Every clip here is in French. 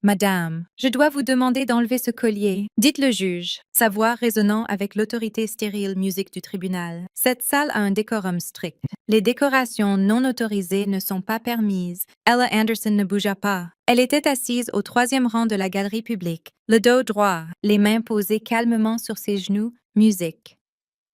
Madame, je dois vous demander d'enlever ce collier. Dites le juge, sa voix résonnant avec l'autorité stérile musique du tribunal. Cette salle a un décorum strict. Les décorations non autorisées ne sont pas permises. Ella Anderson ne bougea pas. Elle était assise au troisième rang de la galerie publique, le dos droit, les mains posées calmement sur ses genoux, musique.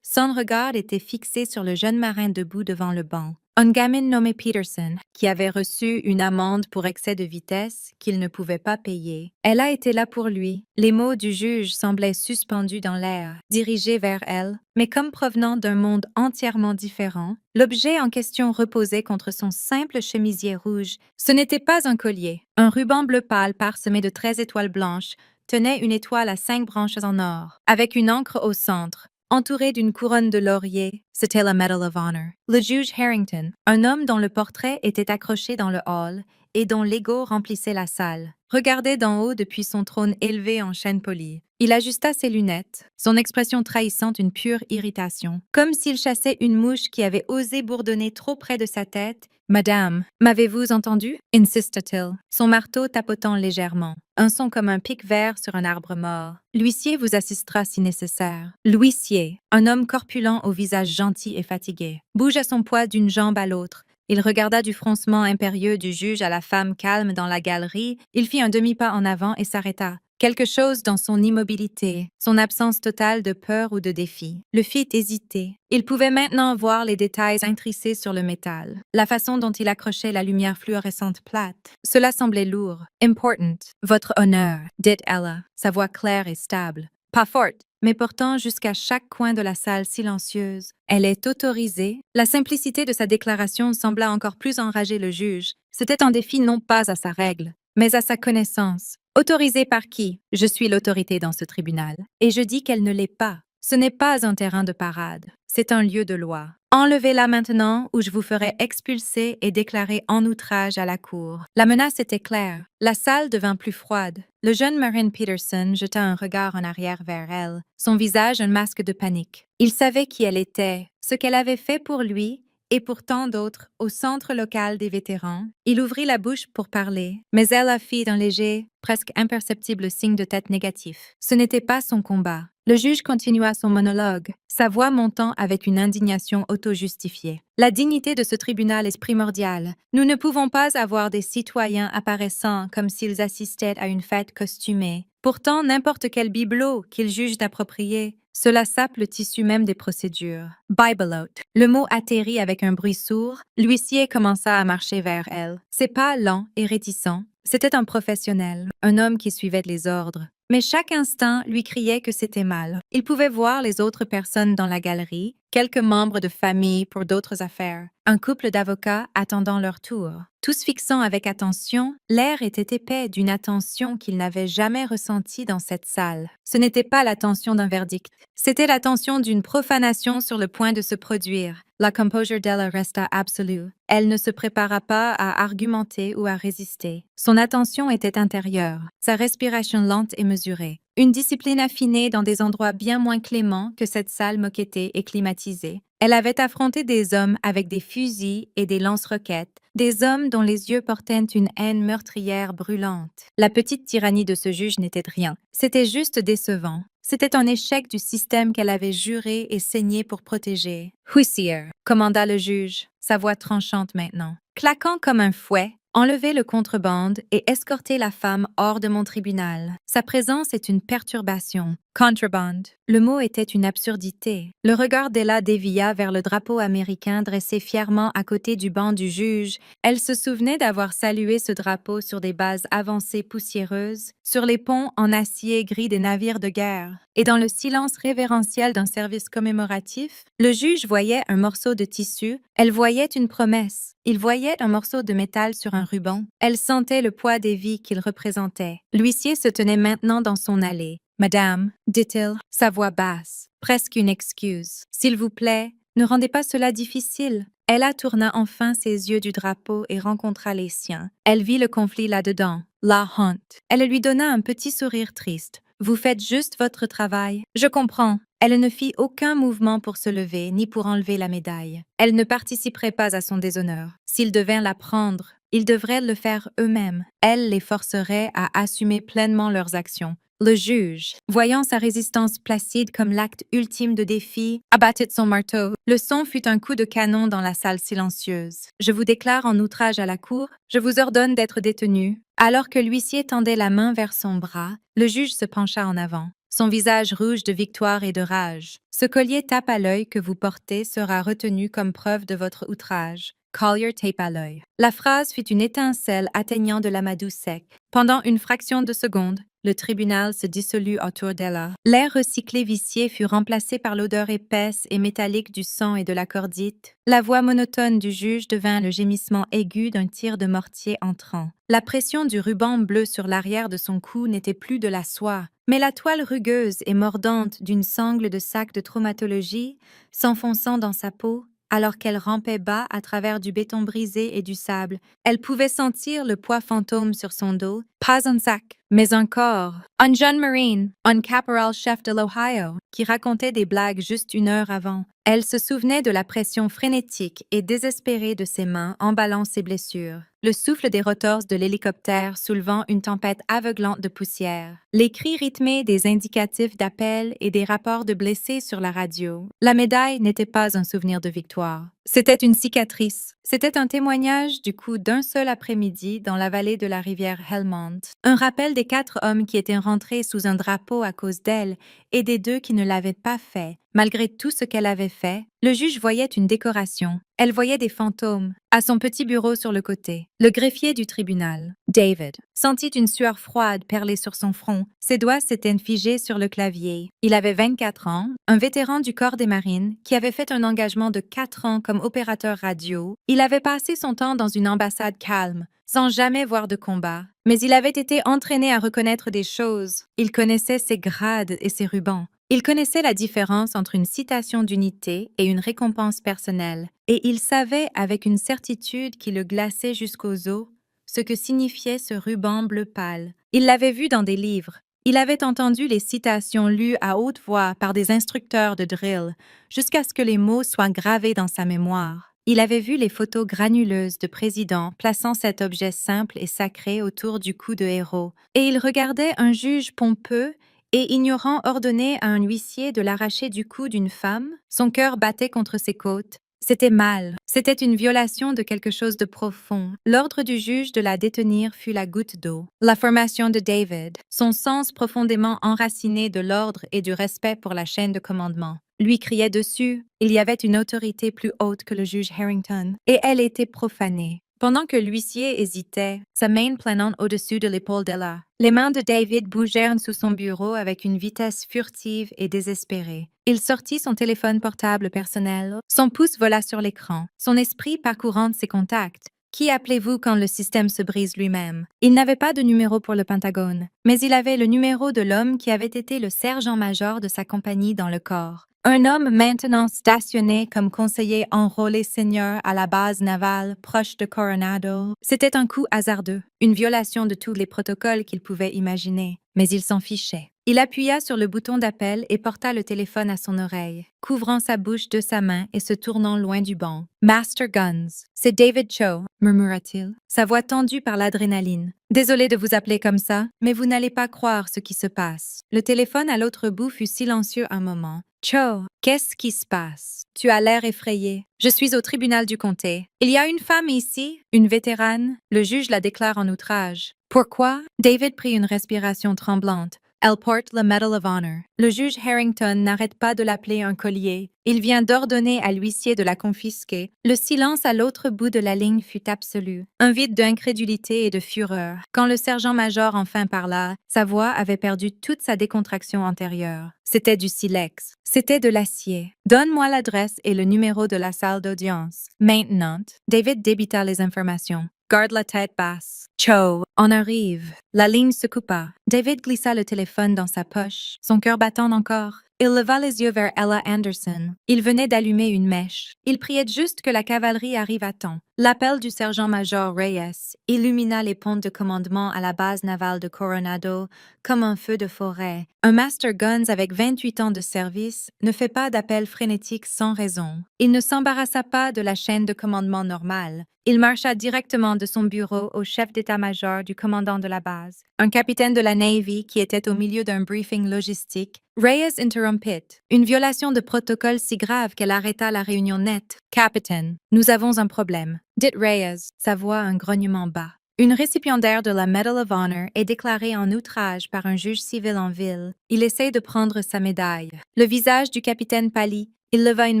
Son regard était fixé sur le jeune marin debout devant le banc, un gamin nommé Peterson, qui avait reçu une amende pour excès de vitesse qu'il ne pouvait pas payer. Elle a été là pour lui. Les mots du juge semblaient suspendus dans l'air, dirigés vers elle, mais comme provenant d'un monde entièrement différent. L'objet en question reposait contre son simple chemisier rouge. Ce n'était pas un collier. Un ruban bleu pâle parsemé de 13 étoiles blanches tenait une étoile à 5 branches en or, avec une encre au centre. Entouré d'une couronne de laurier, c'était la Medal of Honor. Le juge Harrington, un homme dont le portrait était accroché dans le hall et dont l'ego remplissait la salle, regardait d'en haut depuis son trône élevé en chêne poli. Il ajusta ses lunettes, son expression trahissant une pure irritation, comme s'il chassait une mouche qui avait osé bourdonner trop près de sa tête. « Madame, m'avez-vous entendu » insista-t-il, son marteau tapotant légèrement. Un son comme un pic vert sur un arbre mort. L'huissier vous assistera si nécessaire. L'huissier, un homme corpulent au visage gentil et fatigué, bougea son poids d'une jambe à l'autre. Il regarda du froncement impérieux du juge à la femme calme dans la galerie. Il fit un demi-pas en avant et s'arrêta. Quelque chose dans son immobilité, son absence totale de peur ou de défi, le fit hésiter. Il pouvait maintenant voir les détails intricés sur le métal, la façon dont il accrochait la lumière fluorescente plate. Cela semblait lourd. « Important. Votre honneur », dit Ella, sa voix claire et stable. Pas forte, mais portant jusqu'à chaque coin de la salle silencieuse. Elle est autorisée. La simplicité de sa déclaration sembla encore plus enrager le juge. C'était un défi non pas à sa règle, mais à sa connaissance. Autorisée par qui? Je suis l'autorité dans ce tribunal. Et je dis qu'elle ne l'est pas. Ce n'est pas un terrain de parade. C'est un lieu de loi. Enlevez-la maintenant ou je vous ferai expulser et déclarer en outrage à la cour. La menace était claire. La salle devint plus froide. Le jeune Marin Peterson jeta un regard en arrière vers elle, son visage un masque de panique. Il savait qui elle était, ce qu'elle avait fait pour lui et pour tant d'autres au centre local des vétérans. Il ouvrit la bouche pour parler, mais elle fit un léger, presque imperceptible signe de tête négatif. Ce n'était pas son combat. Le juge continua son monologue, sa voix montant avec une indignation auto-justifiée. La dignité de ce tribunal est primordiale. Nous ne pouvons pas avoir des citoyens apparaissant comme s'ils assistaient à une fête costumée. Pourtant, n'importe quel bibelot qu'ils jugent approprié, cela sape le tissu même des procédures. Bibelote. Le mot atterrit avec un bruit sourd. L'huissier commença à marcher vers elle. Ses pas lents et réticents. C'était un professionnel, un homme qui suivait les ordres. Mais chaque instant lui criait que c'était mal. Il pouvait voir les autres personnes dans la galerie, quelques membres de famille pour d'autres affaires, un couple d'avocats attendant leur tour. Tous fixant avec attention, l'air était épais d'une attention qu'ils n'avaient jamais ressentie dans cette salle. Ce n'était pas l'attention d'un verdict, c'était l'attention d'une profanation sur le point de se produire. La composure d'Ella resta absolue. Elle ne se prépara pas à argumenter ou à résister. Son attention était intérieure, sa respiration lente et mesurée. Une discipline affinée dans des endroits bien moins cléments que cette salle moquettée et climatisée. Elle avait affronté des hommes avec des fusils et des lance-roquettes, des hommes dont les yeux portaient une haine meurtrière brûlante. La petite tyrannie de ce juge n'était rien. C'était juste décevant. C'était un échec du système qu'elle avait juré et saigné pour protéger. « Huissier », commanda le juge, sa voix tranchante maintenant. Claquant comme un fouet, enlevez le contrebande et escortez la femme hors de mon tribunal. Sa présence est une perturbation. Contraband. Le mot était une absurdité. Le regard d'Ella dévia vers le drapeau américain dressé fièrement à côté du banc du juge. Elle se souvenait d'avoir salué ce drapeau sur des bases avancées poussiéreuses, sur les ponts en acier gris des navires de guerre. Et dans le silence révérentiel d'un service commémoratif, le juge voyait un morceau de tissu, elle voyait une promesse. Il voyait un morceau de métal sur un ruban. Elle sentait le poids des vies qu'il représentait. L'huissier se tenait maintenant dans son allée. « Madame, dit-il, sa voix basse, presque une excuse. S'il vous plaît, ne rendez pas cela difficile. » Ella tourna enfin ses yeux du drapeau et rencontra les siens. Elle vit le conflit là-dedans, la honte. Elle lui donna un petit sourire triste. « Vous faites juste votre travail. Je comprends. » Elle ne fit aucun mouvement pour se lever ni pour enlever la médaille. Elle ne participerait pas à son déshonneur. S'il devait la prendre, Ils devraient le faire eux-mêmes. Elle les forcerait à assumer pleinement leurs actions. Le juge, voyant sa résistance placide comme l'acte ultime de défi, abattit son marteau. Le son fut un coup de canon dans la salle silencieuse. Je vous déclare en outrage à la cour. Je vous ordonne d'être détenu. Alors que l'huissier tendait la main vers son bras, le juge se pencha en avant. Son visage rouge de victoire et de rage. Ce collier tape à l'œil que vous portez sera retenu comme preuve de votre outrage. Collier tape à l'œil. La phrase fut une étincelle atteignant de l'amadou sec. Pendant une fraction de seconde, le tribunal se dissolut autour d'elle. L'air recyclé vicié fut remplacé par l'odeur épaisse et métallique du sang et de la cordite. La voix monotone du juge devint le gémissement aigu d'un tir de mortier entrant. La pression du ruban bleu sur l'arrière de son cou n'était plus de la soie, mais la toile rugueuse et mordante d'une sangle de sac de traumatologie s'enfonçant dans sa peau alors qu'elle rampait bas à travers du béton brisé et du sable. Elle pouvait sentir le poids fantôme sur son dos. Pas un sac, mais un corps. Un jeune Marine, un caporal-chef de l'Ohio, qui racontait des blagues juste une heure avant. Elle se souvenait de la pression frénétique et désespérée de ses mains emballant ses blessures. Le souffle des rotors de l'hélicoptère soulevant une tempête aveuglante de poussière. Les cris rythmés des indicatifs d'appel et des rapports de blessés sur la radio. La médaille n'était pas un souvenir de victoire. C'était une cicatrice. C'était un témoignage du coup d'un seul après-midi dans la vallée de la rivière Helmand. Un rappel des 4 hommes qui étaient rentrés sous un drapeau à cause d'elle et des 2 qui ne l'avaient pas fait. Malgré tout ce qu'elle avait fait, le juge voyait une décoration. Elle voyait des fantômes, à son petit bureau sur le côté. Le greffier du tribunal, David, sentit une sueur froide perler sur son front. Ses doigts s'étaient figés sur le clavier. Il avait 24 ans, un vétéran du corps des marines qui avait fait un engagement de 4 ans comme opérateur radio. Il avait passé son temps dans une ambassade calme, sans jamais voir de combat. Mais il avait été entraîné à reconnaître des choses. Il connaissait ses grades et ses rubans. Il connaissait la différence entre une citation d'unité et une récompense personnelle, et il savait avec une certitude qui le glaçait jusqu'aux os ce que signifiait ce ruban bleu pâle. Il l'avait vu dans des livres. Il avait entendu les citations lues à haute voix par des instructeurs de drill, jusqu'à ce que les mots soient gravés dans sa mémoire. Il avait vu les photos granuleuses de présidents plaçant cet objet simple et sacré autour du cou de héros, et il regardait un juge pompeux et ignorant ordonner à un huissier de l'arracher du cou d'une femme. Son cœur battait contre ses côtes. C'était mal. C'était une violation de quelque chose de profond. L'ordre du juge de la détenir fut la goutte d'eau. La formation de David, son sens profondément enraciné de l'ordre et du respect pour la chaîne de commandement, lui criait dessus. Il y avait une autorité plus haute que le juge Harrington, et elle était profanée. Pendant que l'huissier hésitait, sa main planant au-dessus de l'épaule d'Ella, les mains de David bougèrent sous son bureau avec une vitesse furtive et désespérée. Il sortit son téléphone portable personnel. Son pouce vola sur l'écran, son esprit parcourant ses contacts. Qui appelez-vous quand le système se brise lui-même? Il n'avait pas de numéro pour le Pentagone, mais il avait le numéro de l'homme qui avait été le sergent-major de sa compagnie dans le corps. Un homme maintenant stationné comme conseiller enrôlé senior à la base navale proche de Coronado. C'était un coup hasardeux, une violation de tous les protocoles qu'il pouvait imaginer, mais il s'en fichait. Il appuya sur le bouton d'appel et porta le téléphone à son oreille, couvrant sa bouche de sa main et se tournant loin du banc. « Master Guns, c'est David Cho », murmura-t-il, sa voix tendue par l'adrénaline. « Désolé de vous appeler comme ça, mais vous n'allez pas croire ce qui se passe. » Le téléphone à l'autre bout fut silencieux un moment. « Cho, qu'est-ce qui se passe? Tu as l'air effrayé. Je suis au tribunal du comté. Il y a une femme ici, une vétérane. Le juge la déclare en outrage. Pourquoi? » David prit une respiration tremblante. Elle porte le Medal of Honor. Le juge Harrington n'arrête pas de l'appeler un collier. Il vient d'ordonner à l'huissier de la confisquer. Le silence à l'autre bout de la ligne fut absolu. Un vide d'incrédulité et de fureur. Quand le sergent-major enfin parla, sa voix avait perdu toute sa décontraction antérieure. C'était du silex. C'était de l'acier. « Donne-moi l'adresse et le numéro de la salle d'audience. » Maintenant, David débita les informations. « Garde la tête basse. »« Cho, on arrive. » La ligne se coupa. David glissa le téléphone dans sa poche, son cœur battant encore. Il leva les yeux vers Ella Anderson. Il venait d'allumer une mèche. Il priait juste que la cavalerie arrive à temps. L'appel du sergent-major Reyes illumina les ponts de commandement à la base navale de Coronado comme un feu de forêt. Un Master Guns avec 28 ans de service ne fait pas d'appel frénétique sans raison. Il ne s'embarrassa pas de la chaîne de commandement normale. Il marcha directement de son bureau au chef d'état-major du commandant de la base, un capitaine de la Navy qui était au milieu d'un briefing logistique. Reyes interrompit, une violation de protocole si grave qu'elle arrêta la réunion nette. « Capitaine, nous avons un problème. » dit Reyes, sa voix un grognement bas. Une récipiendaire de la Medal of Honor est déclarée en outrage par un juge civil en ville. Il essaie de prendre sa médaille. Le visage du capitaine pâlit. Il leva une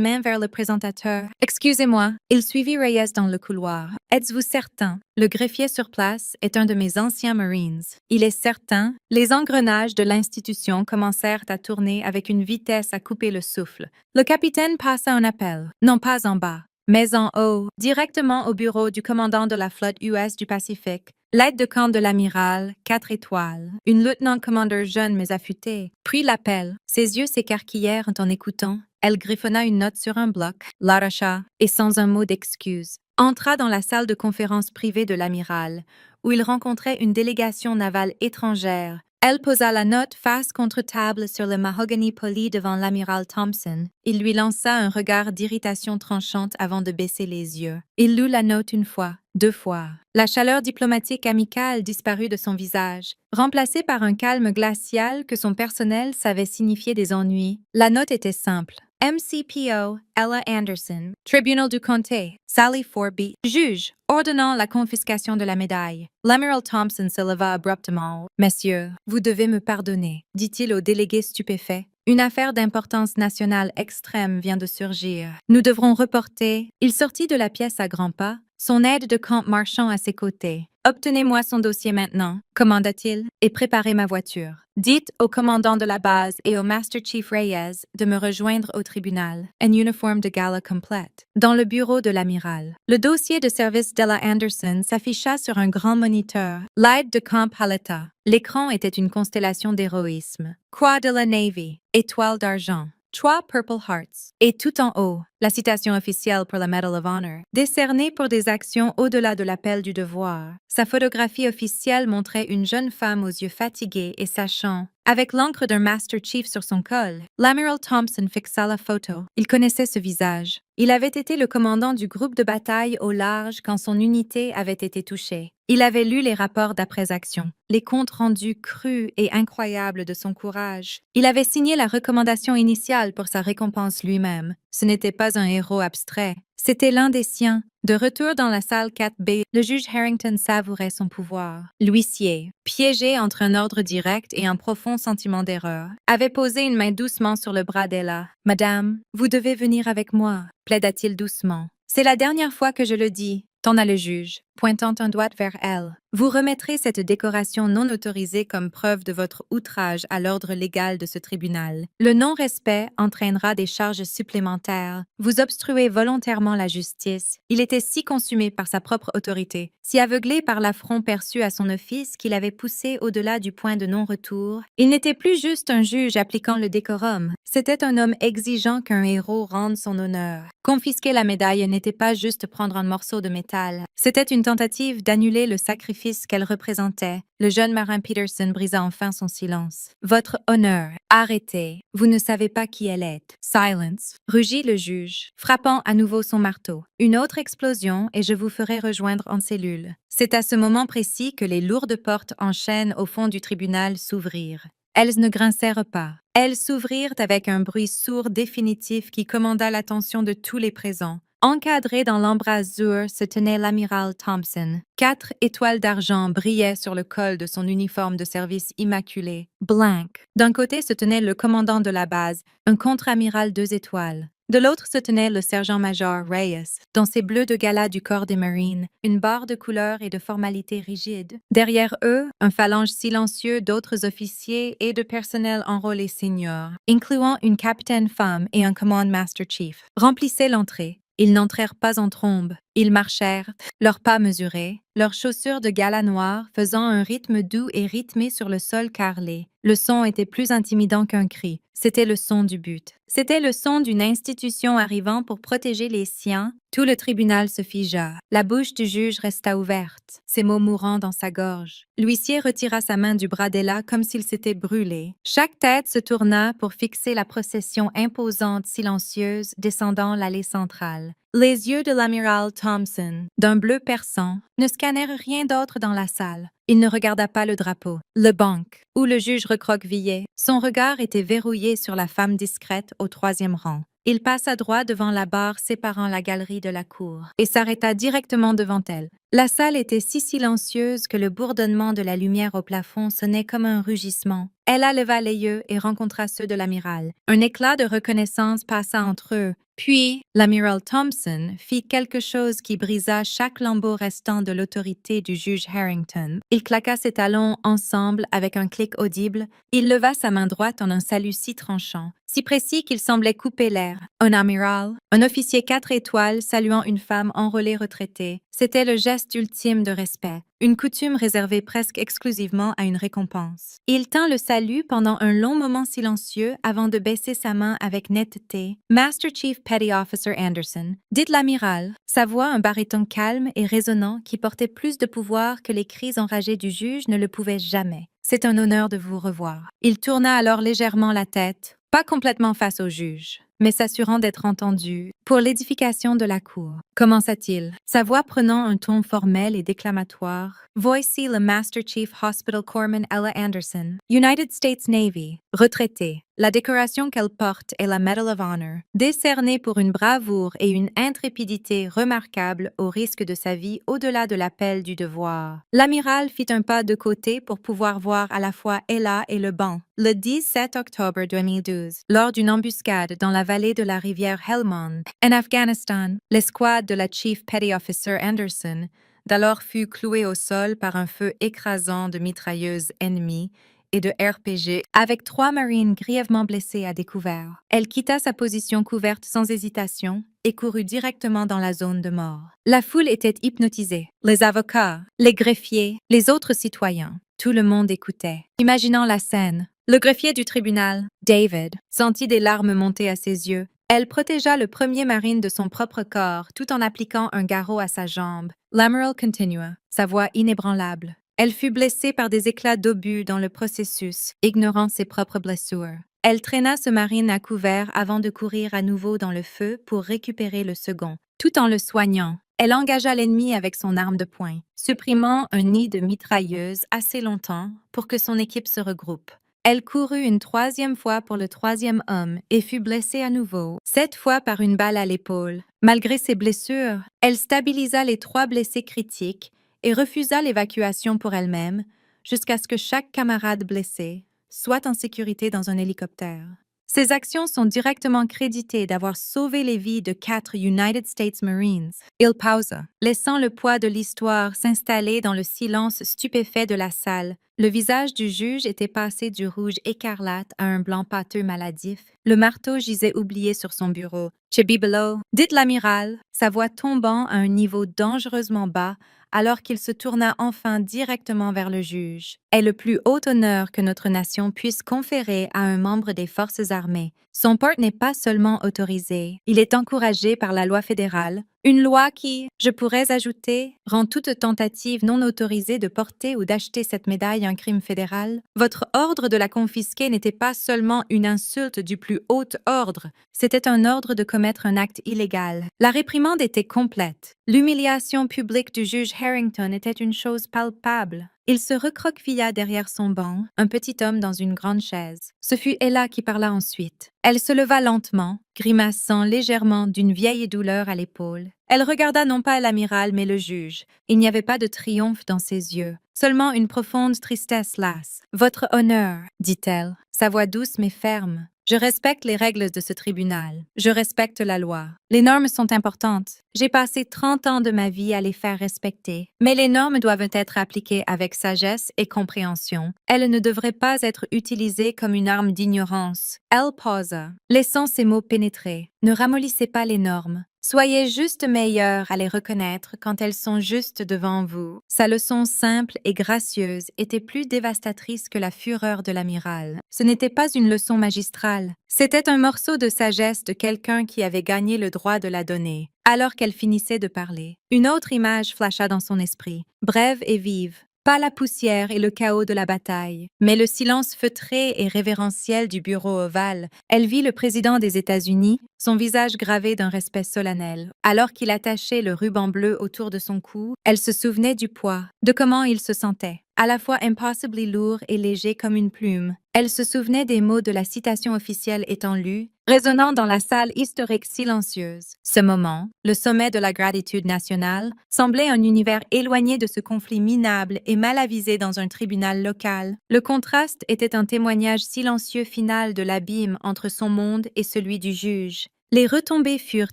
main vers le présentateur. « Excusez-moi. » Il suivit Reyes dans le couloir. « Êtes-vous certain? » Le greffier sur place est un de mes anciens Marines. Il est certain. Les engrenages de l'institution commencèrent à tourner avec une vitesse à couper le souffle. Le capitaine passa un appel. Non pas en bas, mais en haut, directement au bureau du commandant de la flotte US du Pacifique. L'aide de camp de l'amiral, 4 étoiles, une lieutenant-commandeur jeune mais affûtée, prit l'appel. Ses yeux s'écarquillèrent en écoutant. Elle griffonna une note sur un bloc, l'arracha, et sans un mot d'excuse, entra dans la salle de conférence privée de l'amiral, où il rencontrait une délégation navale étrangère. Elle posa la note face contre table sur le mahogany poli devant l'amiral Thompson. Il lui lança un regard d'irritation tranchante avant de baisser les yeux. Il lut la note une fois, 2 fois. La chaleur diplomatique amicale disparut de son visage, remplacée par un calme glacial que son personnel savait signifier des ennuis. La note était simple. MCPO, Ella Anderson, Tribunal du Comté, Sally Forby, juge, ordonnant la confiscation de la médaille. L'amiral Thompson se leva abruptement. « Messieurs, vous devez me pardonner, » dit-il au délégué stupéfait. « Une affaire d'importance nationale extrême vient de surgir. Nous devrons reporter. » Il sortit de la pièce à grands pas, son aide de camp marchant à ses côtés. « Obtenez-moi son dossier maintenant, » commanda-t-il, « et préparez ma voiture. Dites au commandant de la base et au Master Chief Reyes de me rejoindre au tribunal, en uniforme de gala complète, dans le bureau de l'amiral. » Le dossier de service d'Ella Anderson s'afficha sur un grand moniteur. L'aide de camp haleta. L'écran était une constellation d'héroïsme. Croix de la Navy, étoile d'argent. 3 Purple Hearts. Et tout en haut, la citation officielle pour la Medal of Honor, décernée pour des actions au-delà de l'appel du devoir. Sa photographie officielle montrait une jeune femme aux yeux fatigués et sachant, avec l'encre d'un Master Chief sur son col. L'amiral Thompson fixa la photo. Il connaissait ce visage. Il avait été le commandant du groupe de bataille au large quand son unité avait été touchée. Il avait lu les rapports d'après-action, les comptes rendus crus et incroyables de son courage. Il avait signé la recommandation initiale pour sa récompense lui-même. Ce n'était pas un héros abstrait, c'était l'un des siens. De retour dans la salle 4B, le juge Harrington savourait son pouvoir. L'huissier, piégé entre un ordre direct et un profond sentiment d'erreur, avait posé une main doucement sur le bras d'Ella. « Madame, vous devez venir avec moi, » plaida-t-il doucement. « C'est la dernière fois que je le dis. » Tonna le juge, pointant un doigt vers elle. « Vous remettrez cette décoration non autorisée comme preuve de votre outrage à l'ordre légal de ce tribunal. Le non-respect entraînera des charges supplémentaires. Vous obstruez volontairement la justice. » Il était si consumé par sa propre autorité, si aveuglé par l'affront perçu à son office qu'il avait poussé au-delà du point de non-retour. Il n'était plus juste un juge appliquant le décorum. C'était un homme exigeant qu'un héros rende son honneur. Confisquer la médaille n'était pas juste prendre un morceau de métal. C'était une tentative d'annuler le sacrifice qu'elle représentait. Le jeune marin Peterson brisa enfin son silence. « Votre honneur. Arrêtez. Vous ne savez pas qui elle est. » « Silence. » rugit le juge, frappant à nouveau son marteau. « Une autre explosion et je vous ferai rejoindre en cellule. » C'est à ce moment précis que les lourdes portes en chêne au fond du tribunal s'ouvrirent. Elles ne grincèrent pas. Elles s'ouvrirent avec un bruit sourd définitif qui commanda l'attention de tous les présents. Encadré dans l'embrasure se tenait l'amiral Thompson. 4 étoiles d'argent brillaient sur le col de son uniforme de service immaculé. Blank. D'un côté se tenait le commandant de la base, un contre-amiral 2 étoiles. De l'autre se tenait le sergent-major Reyes, dans ses bleus de gala du corps des Marines, une barre de couleurs et de formalités rigides. Derrière eux, un phalange silencieux d'autres officiers et de personnel enrôlé senior, incluant une capitaine femme et un command master chief, remplissait l'entrée. Ils n'entrèrent pas en trombe. Ils marchèrent, leurs pas mesurés, leurs chaussures de gala noir faisant un rythme doux et rythmé sur le sol carrelé. Le son était plus intimidant qu'un cri. C'était le son du but. C'était le son d'une institution arrivant pour protéger les siens. Tout le tribunal se figea. La bouche du juge resta ouverte, ses mots mourant dans sa gorge. L'huissier retira sa main du bras d'Ella comme s'il s'était brûlé. Chaque tête se tourna pour fixer la procession imposante, silencieuse, descendant l'allée centrale. Les yeux de l'amiral Thompson, d'un bleu perçant, ne scannèrent rien d'autre dans la salle. Il ne regarda pas le drapeau, le banc, où le juge recroquevillait. Son regard était verrouillé sur la femme discrète au troisième rang. Il passa droit devant la barre séparant la galerie de la cour et s'arrêta directement devant elle. La salle était si silencieuse que le bourdonnement de la lumière au plafond sonnait comme un rugissement. Ella leva les yeux et rencontra ceux de l'amiral. Un éclat de reconnaissance passa entre eux. Puis, l'amiral Thompson fit quelque chose qui brisa chaque lambeau restant de l'autorité du juge Harrington. Il claqua ses talons ensemble avec un clic audible. Il leva sa main droite en un salut si tranchant, si précis qu'il semblait couper l'air. Un amiral, un officier 4 étoiles saluant une femme enrôlée retraitée, c'était le geste ultime de respect, une coutume réservée presque exclusivement à une récompense. Il tint le salut pendant un long moment silencieux avant de baisser sa main avec netteté. « Master Chief Petty Officer Anderson », dit l'amiral, sa voix un baryton calme et résonnant qui portait plus de pouvoir que les cris enragés du juge ne le pouvaient jamais. « C'est un honneur de vous revoir. » Il tourna alors légèrement la tête, pas complètement face au juge, mais s'assurant d'être entendu, pour l'édification de la cour. Commença-t-il, sa voix prenant un ton formel et déclamatoire. « Voici le Master Chief Hospital Corpsman Ella Anderson, United States Navy, retraitée. La décoration qu'elle porte est la Medal of Honor, décernée pour une bravoure et une intrépidité remarquables au risque de sa vie au-delà de l'appel du devoir. » L'amiral fit un pas de côté pour pouvoir voir à la fois Ella et le banc. Le 17 octobre 2012, lors d'une embuscade dans la vallée de la rivière Helmand, en Afghanistan, l'escouade de la Chief Petty Officer Anderson d'alors fut clouée au sol par un feu écrasant de mitrailleuses ennemies et de RPG, avec 3 marines grièvement blessés à découvert. Elle quitta sa position couverte sans hésitation et courut directement dans la zone de mort. La foule était hypnotisée. Les avocats, les greffiers, les autres citoyens. Tout le monde écoutait, imaginant la scène. Le greffier du tribunal, David, sentit des larmes monter à ses yeux. Elle protégea le premier marine de son propre corps tout en appliquant un garrot à sa jambe. L'amiral continua, sa voix inébranlable. Elle fut blessée par des éclats d'obus dans le processus, ignorant ses propres blessures. Elle traîna ce marine à couvert avant de courir à nouveau dans le feu pour récupérer le second. Tout en le soignant, elle engagea l'ennemi avec son arme de poing, supprimant un nid de mitrailleuses assez longtemps pour que son équipe se regroupe. Elle courut une 3e fois pour le 3e homme et fut blessée à nouveau, cette fois par une balle à l'épaule. Malgré ses blessures, elle stabilisa les 3 blessés critiques et refusa l'évacuation pour elle-même jusqu'à ce que chaque camarade blessé soit en sécurité dans un hélicoptère. Ces actions sont directement créditées d'avoir sauvé les vies de 4 United States Marines. Il pausa, laissant le poids de l'histoire s'installer dans le silence stupéfait de la salle. Le visage du juge était passé du rouge écarlate à un blanc pâteux maladif. Le marteau gisait oublié sur son bureau. « Chibi below », dit l'amiral, sa voix tombant à un niveau dangereusement bas, alors qu'il se tourna enfin directement vers le juge. Est le plus haut honneur que notre nation puisse conférer à un membre des forces armées. Son port n'est pas seulement autorisé, il est encouragé par la loi fédérale, une loi qui, je pourrais ajouter, rend toute tentative non autorisée de porter ou d'acheter cette médaille un crime fédéral. Votre ordre de la confisquer n'était pas seulement une insulte du plus haut ordre, c'était un ordre de commettre un acte illégal. La réprimande était complète. L'humiliation publique du juge Harrington était une chose palpable. Il se recroquevilla derrière son banc, un petit homme dans une grande chaise. Ce fut Ella qui parla ensuite. Elle se leva lentement, grimaçant légèrement d'une vieille douleur à l'épaule. Elle regarda non pas l'amiral mais le juge. Il n'y avait pas de triomphe dans ses yeux, seulement une profonde tristesse lasse. « Votre honneur », dit-elle, sa voix douce mais ferme. « Je respecte les règles de ce tribunal. Je respecte la loi. Les normes sont importantes. J'ai passé 30 ans de ma vie à les faire respecter. Mais les normes doivent être appliquées avec sagesse et compréhension. Elles ne devraient pas être utilisées comme une arme d'ignorance. » Elle pausa, laissant ses mots pénétrer. « Ne ramollissez pas les normes. Soyez juste meilleur à les reconnaître quand elles sont juste devant vous. Sa leçon simple et gracieuse était plus dévastatrice que la fureur de l'amiral. Ce n'était pas une leçon magistrale. C'était un morceau de sagesse de quelqu'un qui avait gagné le droit de la donner. Alors qu'elle finissait de parler, une autre image flasha dans son esprit, brève et vive. Pas la poussière et le chaos de la bataille, mais le silence feutré et révérentiel du bureau ovale. Elle vit le président des États-Unis, son visage gravé d'un respect solennel. Alors qu'il attachait le ruban bleu autour de son cou, elle se souvenait du poids, de comment il se sentait, à la fois impossibly lourd et léger comme une plume. Elle se souvenait des mots de la citation officielle étant lus, résonnant dans la salle historique silencieuse. Ce moment, le sommet de la gratitude nationale, semblait un univers éloigné de ce conflit minable et mal avisé dans un tribunal local. Le contraste était un témoignage silencieux final de l'abîme entre son monde et celui du juge. Les retombées furent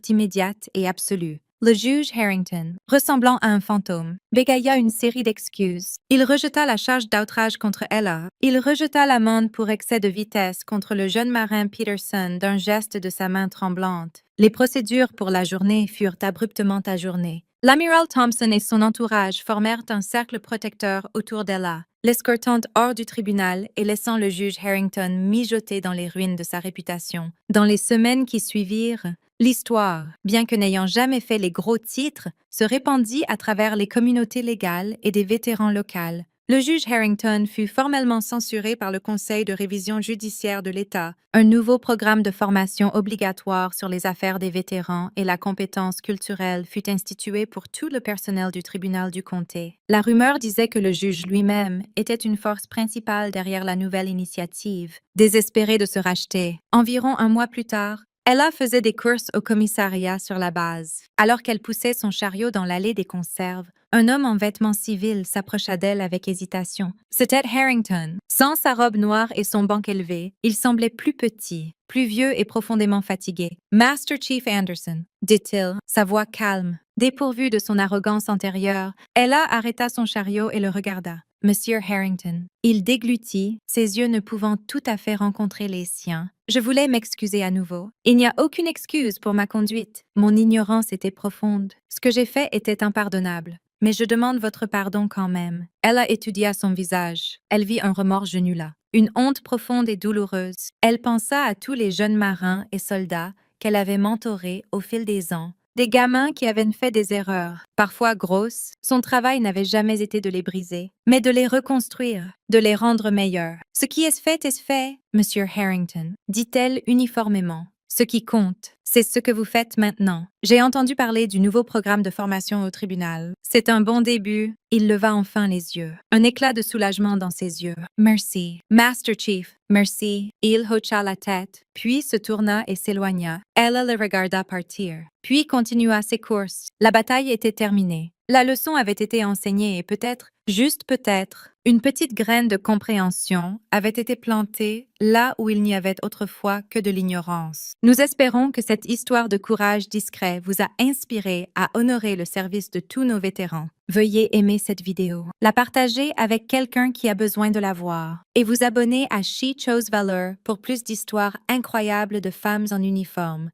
immédiates et absolues. Le juge Harrington, ressemblant à un fantôme, bégaya une série d'excuses. Il rejeta la charge d'outrage contre Ella. Il rejeta l'amende pour excès de vitesse contre le jeune marin Peterson d'un geste de sa main tremblante. Les procédures pour la journée furent abruptement ajournées. L'amiral Thompson et son entourage formèrent un cercle protecteur autour d'Ella, l'escortant hors du tribunal et laissant le juge Harrington mijoter dans les ruines de sa réputation. Dans les semaines qui suivirent, l'histoire, bien que n'ayant jamais fait les gros titres, se répandit à travers les communautés légales et des vétérans locaux. Le juge Harrington fut formellement censuré par le Conseil de révision judiciaire de l'État. Un nouveau programme de formation obligatoire sur les affaires des vétérans et la compétence culturelle fut institué pour tout le personnel du tribunal du comté. La rumeur disait que le juge lui-même était une force principale derrière la nouvelle initiative. Désespérée de se racheter, environ un mois plus tard, Ella faisait des courses au commissariat sur la base. Alors qu'elle poussait son chariot dans l'allée des conserves, un homme en vêtements civils s'approcha d'elle avec hésitation. C'était Harrington. Sans sa robe noire et son banc élevé, il semblait plus petit, plus vieux et profondément fatigué. « Master Chief Anderson », dit-il, sa voix calme. Dépourvue de son arrogance antérieure, Ella arrêta son chariot et le regarda. « Monsieur Harrington ». Il déglutit, ses yeux ne pouvant tout à fait rencontrer les siens. Je voulais m'excuser à nouveau. Il n'y a aucune excuse pour ma conduite. Mon ignorance était profonde. Ce que j'ai fait était impardonnable. Mais je demande votre pardon quand même. Ella étudia son visage. Elle vit un remords genulat, une honte profonde et douloureuse. Elle pensa à tous les jeunes marins et soldats qu'elle avait mentorés au fil des ans. Des gamins qui avaient fait des erreurs, parfois grosses. Son travail n'avait jamais été de les briser, mais de les reconstruire, de les rendre meilleurs. « Ce qui est fait, Monsieur Harrington », dit-elle uniformément. « Ce qui compte, c'est ce que vous faites maintenant. J'ai entendu parler du nouveau programme de formation au tribunal. C'est un bon début. » Il leva enfin les yeux. Un éclat de soulagement dans ses yeux. « Merci. Master Chief, merci. » Il hocha la tête, puis se tourna et s'éloigna. Ella le regarda partir, puis continua ses courses. La bataille était terminée. La leçon avait été enseignée et peut-être, juste peut-être, une petite graine de compréhension avait été plantée là où il n'y avait autrefois que de l'ignorance. Nous espérons que cette histoire de courage discret vous a inspiré à honorer le service de tous nos vétérans. Veuillez aimer cette vidéo, la partager avec quelqu'un qui a besoin de la voir et vous abonner à She Chose Valor pour plus d'histoires incroyables de femmes en uniforme.